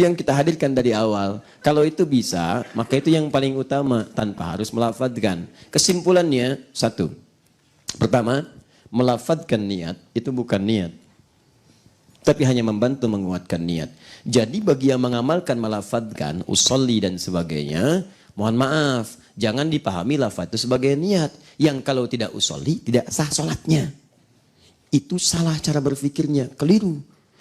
yang kita hadirkan dari awal. Kalau itu bisa, maka itu yang paling utama tanpa harus melafadzkan. Kesimpulannya satu. Pertama, melafadzkan niat itu bukan niat, tapi hanya membantu menguatkan niat. Jadi bagi yang mengamalkan melafadzkan, usolli dan sebagainya, mohon maaf, jangan dipahami lafadz itu sebagai niat. Yang kalau tidak usolli, tidak sah sholatnya. Itu salah cara berpikirnya, keliru.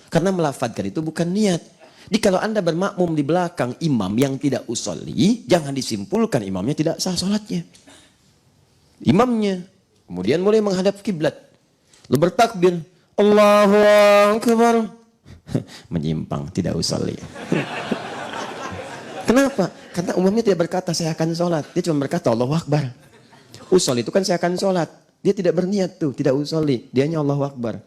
Karena melafadzkan itu bukan niat. Jadi kalau Anda bermakmum di belakang imam yang tidak usolli, jangan disimpulkan imamnya tidak sah sholatnya. Imamnya kemudian mulai menghadap kiblat, lalu bertakbir, Allahu Akbar, menyimpang, tidak usolli. Kenapa? Karena umumnya tidak berkata saya akan sholat, dia cuma berkata Allahu Akbar. Usolli itu kan saya akan sholat, dia tidak berniat tuh, tidak usolli, dianya Allahu Akbar.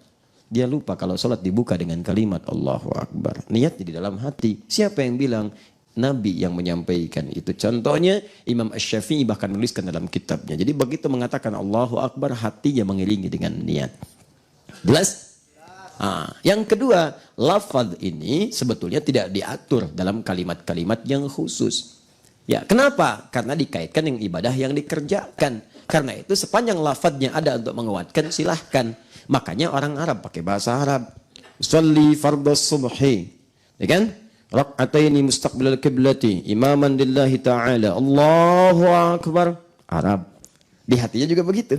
Dia lupa kalau sholat dibuka dengan kalimat Allahu Akbar. Niatnya di dalam hati. Siapa yang bilang? Nabi yang menyampaikan itu. Contohnya Imam Asy-Syafi'i bahkan menuliskan dalam kitabnya. Jadi begitu mengatakan Allahu Akbar, hatinya mengiringi dengan niat. Jelas? Yang kedua, lafaz ini sebetulnya tidak diatur dalam kalimat-kalimat yang khusus. Ya, kenapa? Karena dikaitkan dengan ibadah yang dikerjakan. Karena itu sepanjang lafaznya ada untuk menguatkan, silahkan. Makanya orang Arab pakai bahasa Arab. Sholli fardhu subhi. Ya kan? Rak'ataini mustaqbilal qiblati imaman lillahi ta'ala. Allahu Akbar. Arab. Di hatinya juga begitu.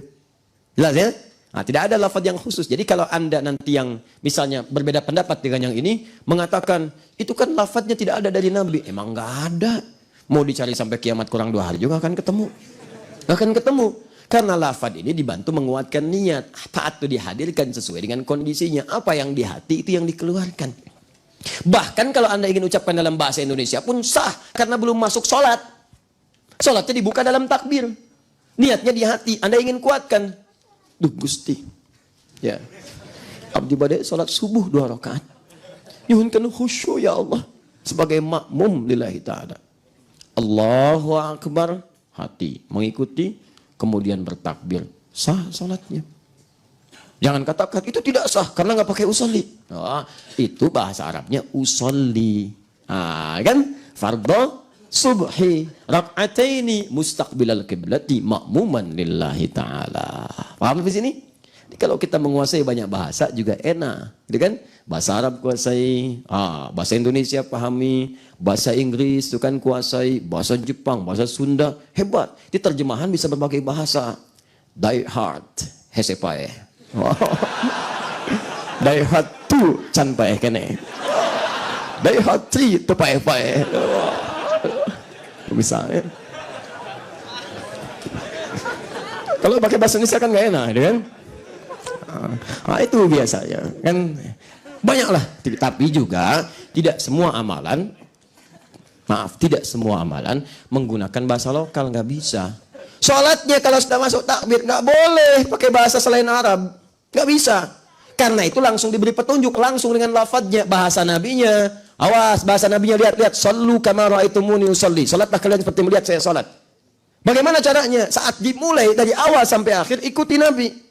Jelas ya? Tidak ada lafaz yang khusus. Jadi kalau Anda nanti yang misalnya berbeda pendapat dengan yang ini, mengatakan itu kan lafaznya tidak ada dari Nabi. Emang nggak ada. Mau dicari sampai kiamat kurang 2 hari juga akan ketemu. Akan ketemu. Karena lafaz ini dibantu menguatkan niat. Taat itu dihadirkan sesuai dengan kondisinya. Apa yang di hati itu yang dikeluarkan. Bahkan kalau Anda ingin ucapkan dalam bahasa Indonesia pun sah. Karena belum masuk sholat. Sholatnya dibuka dalam takbir. Niatnya di hati. Anda ingin kuatkan. Duh Gusti. Ya. Abdi badai sholat subuh 2 rakaat. Nyuhunkan khusyuk ya Allah. Sebagai makmum lillahi ta'ala. Allahu Akbar. Hati mengikuti. Kemudian bertakbir, sah salatnya. Jangan katakan itu tidak sah karena nggak pakai usolli. Itu bahasa Arabnya usolli. Kan? Fardhu subhi rak'ataini mustaqbilal qiblati ma'muman lillahi ta'ala. Paham di sini? Jadi kalau kita menguasai banyak bahasa juga enak, gitu kan? Bahasa Arab kuasai, bahasa Indonesia pahami, bahasa Inggris itu kan kuasai, bahasa Jepang, bahasa Sunda, hebat. Di terjemahan bisa berbagai bahasa. Die hard, hesepae. Die hard tu can pae kene. Die hard tri tu pae. Bisa ya. Kalau pakai bahasa Indonesia kan nggak enak, gitu kan? Itu biasanya kan. Banyaklah, tapi juga tidak semua amalan, tidak semua amalan menggunakan bahasa lokal, nggak bisa. Sholatnya kalau sudah masuk takbir nggak boleh pakai bahasa selain Arab, nggak bisa. Karena itu langsung diberi petunjuk langsung dengan lafadznya, bahasa nabinya. Awas, bahasa nabinya lihat, sallu kama ra'aitumuni usolli. Sholatlah kalian seperti melihat saya sholat. Bagaimana caranya? Saat dimulai dari awal sampai akhir ikuti Nabi.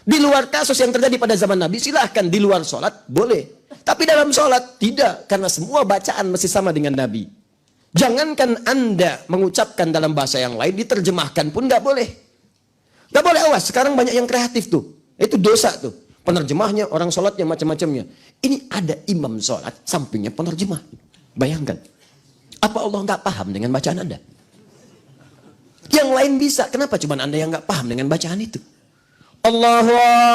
Di luar kasus yang terjadi pada zaman Nabi, silahkan di luar sholat, boleh. Tapi dalam sholat, tidak. Karena semua bacaan mesti sama dengan Nabi. Jangankan Anda mengucapkan dalam bahasa yang lain, diterjemahkan pun nggak boleh. Nggak boleh, awas. Sekarang banyak yang kreatif tuh. Itu dosa tuh. Penerjemahnya, orang sholatnya, macam-macamnya. Ini ada imam sholat, sampingnya penerjemah. Bayangkan. Apa Allah nggak paham dengan bacaan Anda? Yang lain bisa. Kenapa cuma Anda yang nggak paham dengan bacaan itu? Allahu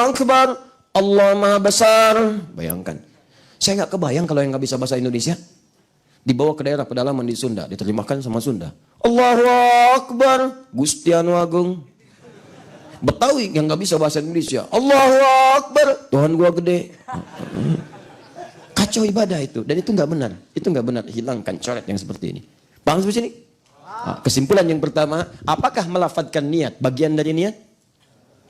Akbar, Allah Maha Besar. Bayangkan. Saya nggak kebayang kalau yang nggak bisa bahasa Indonesia dibawa ke daerah pedalaman di Sunda, diterjemahkan sama Sunda. Allahu Akbar, Gusti Anu Agung. Betawi yang nggak bisa bahasa Indonesia. Allahu Akbar, Tuhan gua gede. Kacau ibadah itu, dan itu nggak benar. Itu nggak benar. Hilangkan coret yang seperti ini. Paham sampai sini? Kesimpulan yang pertama, apakah melafadzkan niat bagian dari niat?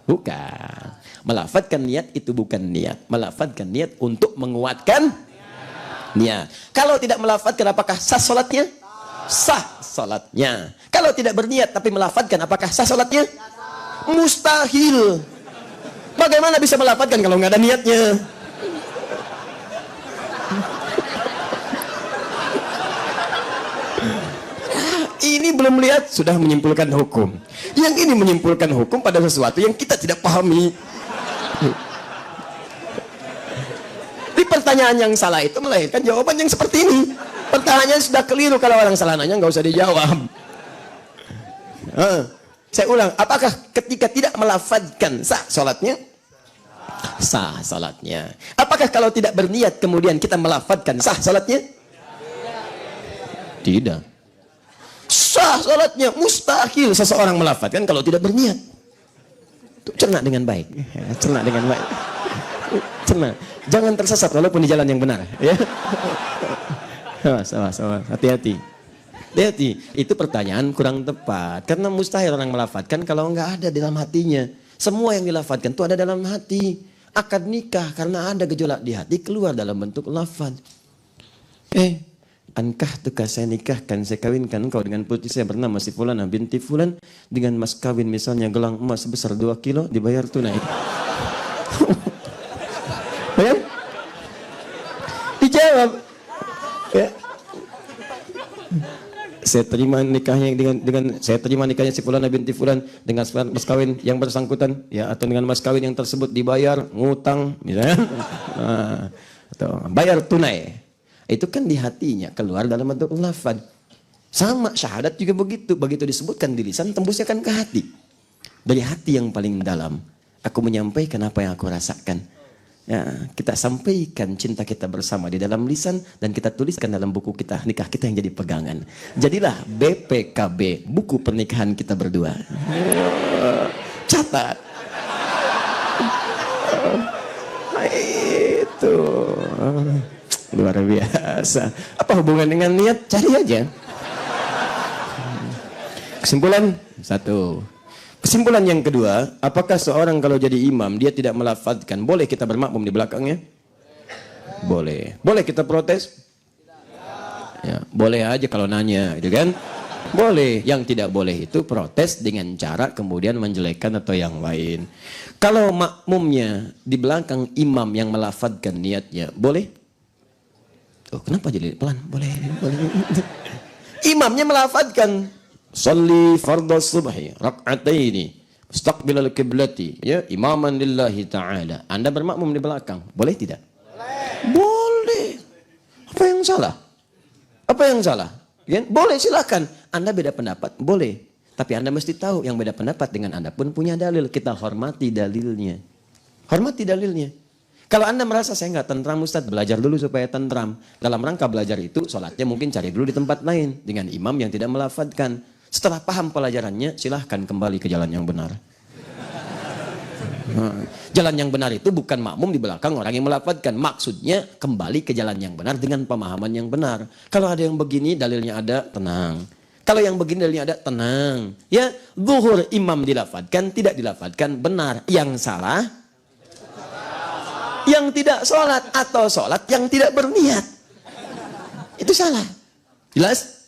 Bukan. Melafadzkan niat itu bukan niat. Melafadzkan niat untuk menguatkan niat. Kalau tidak melafadzkan, apakah sah sholatnya? Sah sholatnya. Kalau tidak berniat tapi melafadzkan, apakah sah sholatnya? Mustahil. Bagaimana bisa melafadzkan kalau nggak ada niatnya? ini belum lihat sudah menyimpulkan hukum. Yang ini menyimpulkan hukum pada sesuatu yang kita tidak pahami. Di pertanyaan yang salah itu melahirkan jawaban yang seperti ini. Pertanyaannya sudah keliru, kalau orang salah nanya nggak usah dijawab. Saya ulang, apakah ketika tidak melafadzkan sah sholatnya? Sah sholatnya. Apakah kalau tidak berniat kemudian kita melafadzkan sah sholatnya? Tidak. Sah sholatnya, mustahil seseorang melafadzkan kalau tidak berniat. Cerna dengan baik. Cerna dengan baik. Cerna. Jangan tersesat walaupun di jalan yang benar. Ya. Awas. Hati-hati. Hati-hati. Itu pertanyaan kurang tepat. Karena mustahil orang melafadzkan kalau nggak ada dalam hatinya. Semua yang dilafadzkan itu ada dalam hati. Akad nikah karena ada gejolak di hati keluar dalam bentuk lafadz. Ankah tukah saya nikahkan, saya kawinkan engkau dengan putri saya bernama si Fulanah binti Fulan dengan mas kawin misalnya gelang emas sebesar 2 kilo dibayar tunai. Ya? Dijawab. Ya. Saya terima nikahnya saya terima nikahnya si Fulanah binti Fulan dengan mas kawin yang bersangkutan ya, atau dengan mas kawin yang tersebut dibayar ngutang misalnya. Atau bayar tunai. Itu kan di hatinya keluar dalam bentuk lafadz. Sama syahadat juga begitu. Begitu disebutkan di lisan tembusnya kan ke hati. Dari hati yang paling dalam aku menyampaikan apa yang aku rasakan. Ya, kita sampaikan cinta kita bersama di dalam lisan dan kita tuliskan dalam buku kita nikah kita yang jadi pegangan. Jadilah BPKB, buku pernikahan kita berdua. Catat. Itu luar biasa. Apa hubungan dengan niat? Cari aja. Kesimpulan 1. Kesimpulan yang kedua, apakah seorang kalau jadi imam dia tidak melafadzkan, boleh kita bermakmum di belakangnya? Boleh. Boleh kita protes? Ya, boleh aja kalau nanya, gitu kan? Boleh. Yang tidak boleh itu protes dengan cara kemudian menjelekkan atau yang lain. Kalau makmumnya di belakang imam yang melafadzkan niatnya, boleh? Oh, kenapa jadi pelan? Boleh. Imamnya melafadzkan Salli fardhu subhi rak'ataini mustaqbilal qiblati ya imaman lillahi ta'ala. Anda bermakmum di belakang, boleh tidak? Boleh. Apa yang salah? Apa yang salah? Ya, boleh, silakan. Anda beda pendapat, boleh. Tapi Anda mesti tahu yang beda pendapat dengan Anda pun punya dalil. Kita hormati dalilnya. Hormati dalilnya. Kalau Anda merasa saya nggak tentram Ustadz, belajar dulu supaya tentram. Dalam rangka belajar itu, sholatnya mungkin cari dulu di tempat lain. Dengan imam yang tidak melafadzkan. Setelah paham pelajarannya, silahkan kembali ke jalan yang benar. Jalan yang benar itu bukan makmum di belakang orang yang melafadzkan. Maksudnya kembali ke jalan yang benar dengan pemahaman yang benar. Kalau ada yang begini dalilnya ada, tenang. Kalau yang begini dalilnya ada, tenang. Ya, zuhur imam dilafadzkan, tidak dilafadzkan, benar. Yang salah, yang tidak sholat atau sholat yang tidak berniat. Itu salah. Jelas?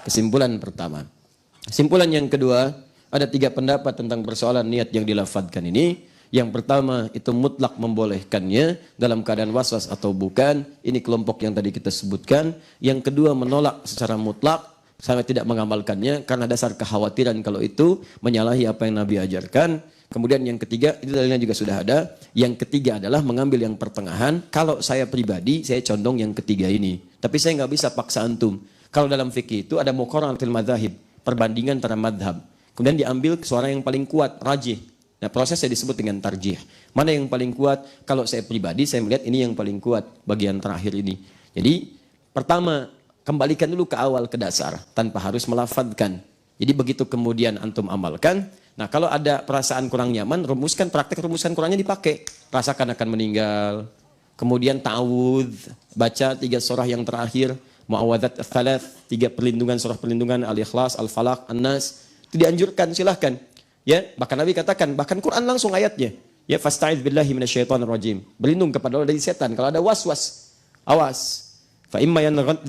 Kesimpulan pertama. Kesimpulan yang kedua, ada 3 pendapat tentang persoalan niat yang dilafadzkan ini. Yang pertama itu mutlak membolehkannya dalam keadaan waswas atau bukan. Ini kelompok yang tadi kita sebutkan. Yang kedua menolak secara mutlak, sangat tidak mengamalkannya karena dasar kekhawatiran kalau itu menyalahi apa yang Nabi ajarkan. Kemudian yang ketiga, itu dalilnya juga sudah ada. Yang ketiga adalah mengambil yang pertengahan. Kalau saya pribadi, saya condong yang ketiga ini. Tapi saya nggak bisa paksa antum. Kalau dalam fikih itu ada muqaranatul madzahib, perbandingan antara madhab. Kemudian diambil suara yang paling kuat, rajih. Nah, prosesnya disebut dengan tarjih. Mana yang paling kuat? Kalau saya pribadi, saya melihat ini yang paling kuat, bagian terakhir ini. Jadi, pertama, kembalikan dulu ke awal, ke dasar, tanpa harus melafadzkan. Jadi begitu kemudian antum amalkan. Nah, kalau ada perasaan kurang nyaman, praktek rumusan Qur'annya dipakai. Rasakan akan meninggal. Kemudian ta'awudz, baca 3 surah yang terakhir. Mu'awadzat ats-tsalath, 3 perlindungan, surah perlindungan, Al-Ikhlas, Al-Falaq, An-Nas. Itu dianjurkan, silahkan. Ya, bahkan Nabi katakan, bahkan Quran langsung ayatnya. Ya, fasta'idz billahi minasyaitonir rajim. Berlindung kepada Allah dari setan. Kalau ada waswas, awas. Fa imma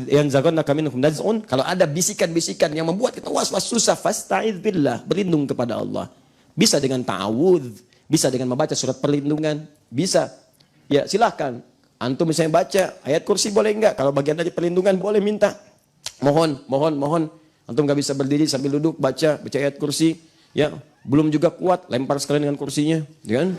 yanzaghannaka minhum naz'un, kalau ada bisikan-bisikan yang membuat kita was-was susah, fasta'idz billah, berlindung kepada Allah. Bisa dengan ta'awudz, bisa dengan membaca surat perlindungan, bisa. Ya, silahkan. Antum misalnya baca ayat kursi boleh enggak? Kalau bagian dari perlindungan boleh minta. Mohon. Antum nggak bisa berdiri sambil duduk baca ayat kursi, ya belum juga kuat, lempar sekalian dengan kursinya, ya kan?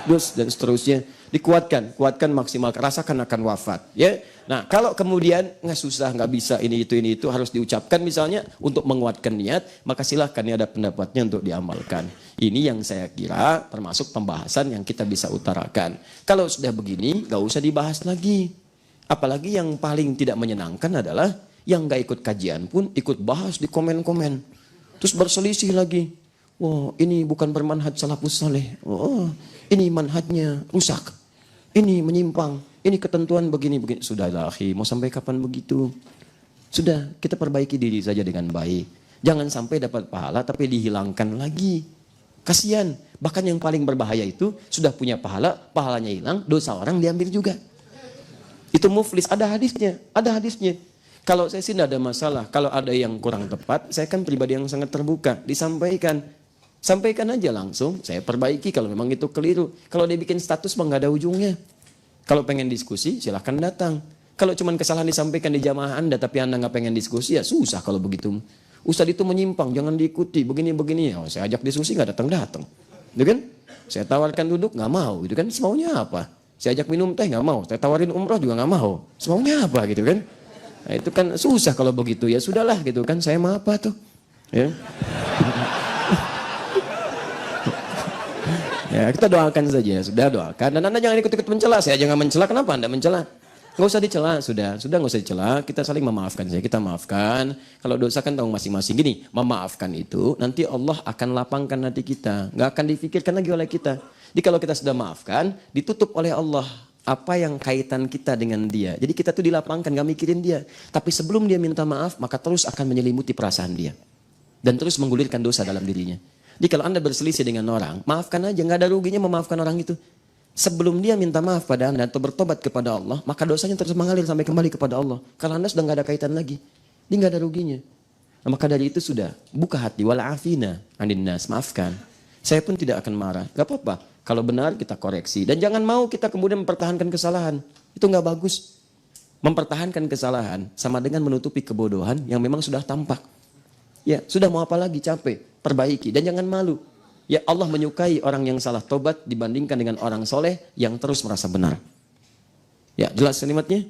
Terus dan seterusnya. Kuatkan maksimal, rasakan akan wafat, ya. Nah, kalau kemudian nggak susah, nggak bisa ini itu harus diucapkan misalnya untuk menguatkan niat, maka silahkan, ini ada pendapatnya untuk diamalkan. Ini yang saya kira termasuk pembahasan yang kita bisa utarakan. Kalau sudah begini, nggak usah dibahas lagi. Apalagi yang paling tidak menyenangkan adalah yang nggak ikut kajian pun ikut bahas di komen-komen, terus berselisih lagi. Wah, ini bukan bermanhaj salafus saleh. Oh, ini manhajnya rusak. Ini menyimpang. Ini ketentuan begini-begini. Sudahlah, akhi, mau sampai kapan begitu? Sudah, kita perbaiki diri saja dengan baik. Jangan sampai dapat pahala tapi dihilangkan lagi. Kasihan. Bahkan yang paling berbahaya itu sudah punya pahala, pahalanya hilang, dosa orang diambil juga. Itu muflis, ada hadisnya, Kalau saya sih tidak ada masalah. Kalau ada yang kurang tepat, saya kan pribadi yang sangat terbuka, disampaikan. Sampaikan aja langsung, saya perbaiki kalau memang itu keliru. Kalau dia bikin status mah nggak ada ujungnya. Kalau pengen diskusi, silahkan datang. Kalau cuma kesalahan disampaikan di jamaah Anda, tapi Anda nggak pengen diskusi, ya susah kalau begitu. Ustadz itu menyimpang, jangan diikuti, begini-begini. Oh, saya ajak diskusi nggak datang-datang. Gitu kan? Saya tawarkan duduk, nggak mau. Gitu kan? Semaunya apa? Saya ajak minum teh, nggak mau. Saya tawarin umroh juga nggak mau. Semaunya apa gitu kan? Nah, itu kan susah kalau begitu. Ya sudahlah gitu kan, saya mah apa tuh. Ya. Ya, kita doakan saja, sudah doakan. Dan Anda jangan ikut-ikut mencela, saya jangan mencela. Kenapa Anda mencela? Nggak usah dicela, sudah nggak usah dicela. Kita saling memaafkan saja, kita maafkan. Kalau dosa kan tahu masing-masing. Gini, memaafkan itu nanti Allah akan lapangkan hati kita, nggak akan difikirkan lagi oleh kita. Jadi kalau kita sudah maafkan, ditutup oleh Allah apa yang kaitan kita dengan dia. Jadi kita tuh dilapangkan, nggak mikirin dia. Tapi sebelum dia minta maaf, maka terus akan menyelimuti perasaan dia dan terus menggulirkan dosa dalam dirinya. Jadi kalau Anda berselisih dengan orang, maafkan aja, nggak ada ruginya memaafkan orang itu. Sebelum dia minta maaf pada Anda atau bertobat kepada Allah, maka dosanya terus mengalir sampai kembali kepada Allah. Kalau Anda sudah nggak ada kaitan lagi, dia nggak ada ruginya. Nah, maka dari itu sudah, buka hati, wal'afina anin nas, maafkan. Saya pun tidak akan marah, nggak apa-apa. Kalau benar kita koreksi. Dan jangan mau kita kemudian mempertahankan kesalahan. Itu nggak bagus. Mempertahankan kesalahan sama dengan menutupi kebodohan yang memang sudah tampak. Ya, sudah mau apa lagi, capek. Perbaiki dan jangan malu. Ya, Allah menyukai orang yang salah tobat dibandingkan dengan orang soleh yang terus merasa benar. Ya, jelas kalimatnya?